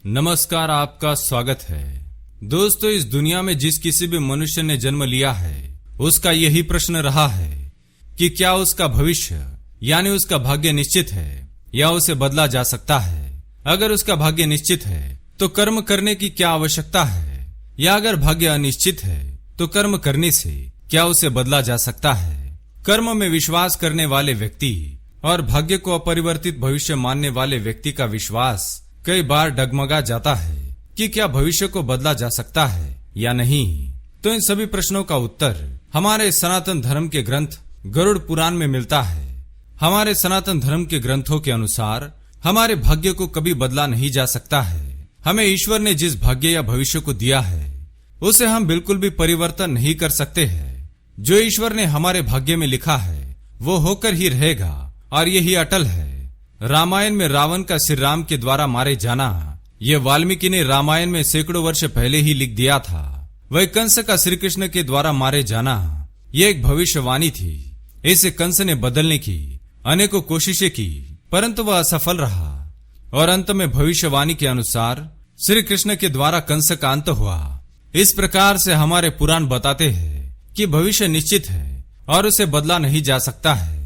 नमस्कार, आपका स्वागत है। दोस्तों, इस दुनिया में जिस किसी भी मनुष्य ने जन्म लिया है उसका यही प्रश्न रहा है कि क्या उसका भविष्य यानी उसका भाग्य निश्चित है या उसे बदला जा सकता है। अगर उसका भाग्य निश्चित है तो कर्म करने की क्या आवश्यकता है, या अगर भाग्य अनिश्चित है तो कर्म करने से क्या उसे बदला जा सकता है। कर्म में विश्वास करने वाले व्यक्ति और भाग्य को अपरिवर्तित भविष्य मानने वाले व्यक्ति का विश्वास कई बार डगमगा जाता है कि क्या भविष्य को बदला जा सकता है या नहीं। तो इन सभी प्रश्नों का उत्तर हमारे सनातन धर्म के ग्रंथ गरुड़ पुराण में मिलता है। हमारे सनातन धर्म के ग्रंथों के अनुसार हमारे भाग्य को कभी बदला नहीं जा सकता है। हमें ईश्वर ने जिस भाग्य या भविष्य को दिया है उसे हम बिल्कुल भी परिवर्तन नहीं कर सकते हैं। जो ईश्वर ने हमारे भाग्य में लिखा है वो होकर ही रहेगा और यही अटल है। रामायण में रावण का श्री राम के द्वारा मारे जाना, यह वाल्मीकि ने रामायण में सैकड़ों वर्ष पहले ही लिख दिया था। वह कंस का श्री कृष्ण के द्वारा मारे जाना, यह एक भविष्यवाणी थी। इसे कंस ने बदलने की अनेकों कोशिशें की, परंतु वह असफल रहा और अंत में भविष्यवाणी के अनुसार श्री कृष्ण के द्वारा कंस का अंत हुआ। इस प्रकार से हमारे पुराण बताते हैं कि भविष्य निश्चित है और उसे बदला नहीं जा सकता है।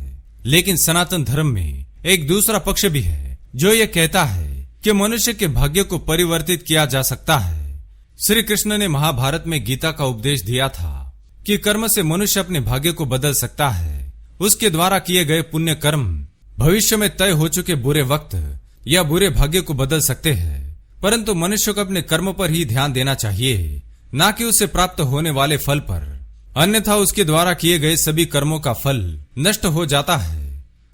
लेकिन सनातन धर्म में एक दूसरा पक्ष भी है जो ये कहता है कि मनुष्य के भाग्य को परिवर्तित किया जा सकता है। श्री कृष्ण ने महाभारत में गीता का उपदेश दिया था कि कर्म से मनुष्य अपने भाग्य को बदल सकता है। उसके द्वारा किए गए पुण्य कर्म भविष्य में तय हो चुके बुरे वक्त या बुरे भाग्य को बदल सकते हैं, परंतु मनुष्य को अपने कर्म पर ही ध्यान देना चाहिए, न कि उसे प्राप्त होने वाले फल पर। अन्यथा उसके द्वारा किए गए सभी कर्मों का फल नष्ट हो जाता है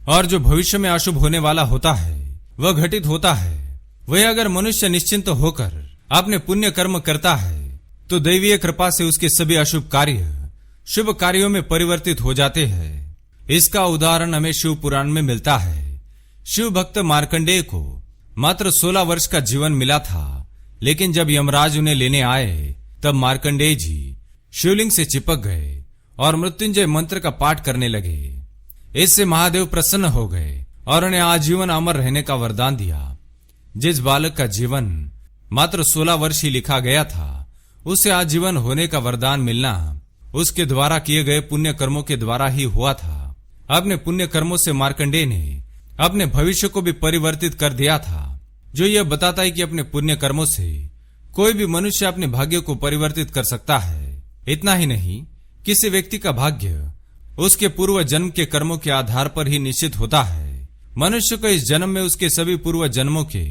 और जो भविष्य में अशुभ होने वाला होता है वह घटित होता है। वह अगर मनुष्य निश्चिंत होकर अपने पुण्य कर्म करता है तो दैवीय कृपा से उसके सभी अशुभ कार्य शुभ कार्यों में परिवर्तित हो जाते हैं। इसका उदाहरण हमें शिव पुराण में मिलता है। शिव भक्त मार्कंडेय को मात्र 16 वर्ष का जीवन मिला था, लेकिन जब यमराज उन्हें लेने आए तब मार्कंडेय जी शिवलिंग से चिपक गए और मृत्युंजय मंत्र का पाठ करने लगे। इससे महादेव प्रसन्न हो गए और उन्हें आजीवन अमर रहने का वरदान दिया। जिस बालक का जीवन मात्र 16 वर्ष ही लिखा गया था उसे आजीवन होने का वरदान मिलना उसके द्वारा किए गए पुण्य कर्मों के द्वारा ही हुआ था। अपने पुण्य कर्मों से मार्कंडेय ने अपने भविष्य को भी परिवर्तित कर दिया था, जो यह बताता है कि अपने पुण्य कर्मों से कोई भी मनुष्य अपने भाग्य को परिवर्तित कर सकता है। इतना ही नहीं, किसी व्यक्ति का भाग्य उसके पूर्व जन्म के कर्मों के आधार पर ही निश्चित होता है। मनुष्य को इस जन्म में उसके सभी पूर्व जन्मों के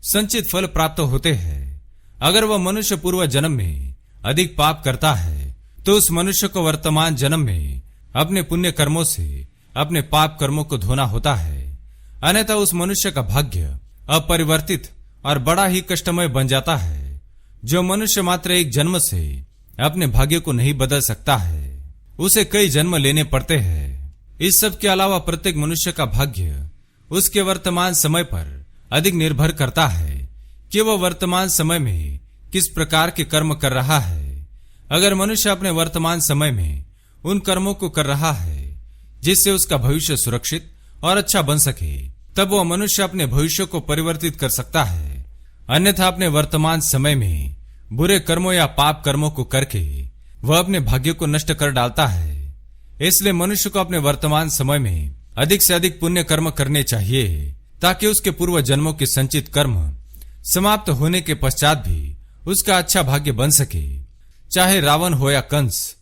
संचित फल प्राप्त होते हैं। अगर वह मनुष्य पूर्व जन्म में अधिक पाप करता है तो उस मनुष्य को वर्तमान जन्म में अपने पुण्य कर्मों से अपने पाप कर्मों को धोना होता है। अन्यथा उस मनुष्य का भाग्य अपरिवर्तित और बड़ा ही कष्टमय बन जाता है। जो मनुष्य मात्र एक जन्म से अपने भाग्य को नहीं बदल सकता है उसे कई जन्म लेने पड़ते हैं। इस सब के अलावा प्रत्येक मनुष्य का भाग्य उसके वर्तमान समय पर अधिक निर्भर करता है कि वह वर्तमान समय में किस प्रकार के कर्म कर रहा है। अगर मनुष्य अपने वर्तमान समय में उन कर्मों को कर रहा है जिससे उसका भविष्य सुरक्षित और अच्छा बन सके, तब वह मनुष्य अपने भविष्य को परिवर्तित कर सकता है। अन्यथा अपने वर्तमान समय में बुरे कर्मों या पाप कर्मों को करके वह अपने भाग्य को नष्ट कर डालता है। इसलिए मनुष्य को अपने वर्तमान समय में अधिक से अधिक पुण्य कर्म करने चाहिए ताकि उसके पूर्व जन्मों के संचित कर्म समाप्त होने के पश्चात भी उसका अच्छा भाग्य बन सके। चाहे रावण हो या कंस,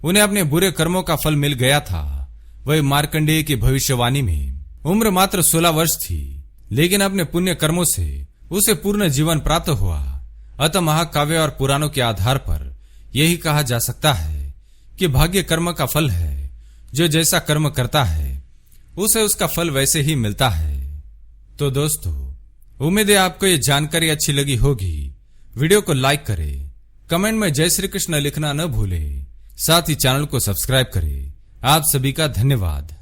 उन्हें अपने बुरे कर्मों का फल मिल गया था। वही मार्कंडेय की भविष्यवाणी में उम्र मात्र 16 वर्ष थी, लेकिन अपने पुण्य कर्मों से उसे पूर्ण जीवन प्राप्त हुआ। अतः महाकाव्य और पुराणों के आधार पर यही कहा जा सकता है कि भाग्य कर्म का फल है। जो जैसा कर्म करता है उसे उसका फल वैसे ही मिलता है। तो दोस्तों, उम्मीद है आपको ये जानकारी अच्छी लगी होगी। वीडियो को लाइक करें, कमेंट में जय श्री कृष्ण लिखना न भूलें, साथ ही चैनल को सब्सक्राइब करें। आप सभी का धन्यवाद।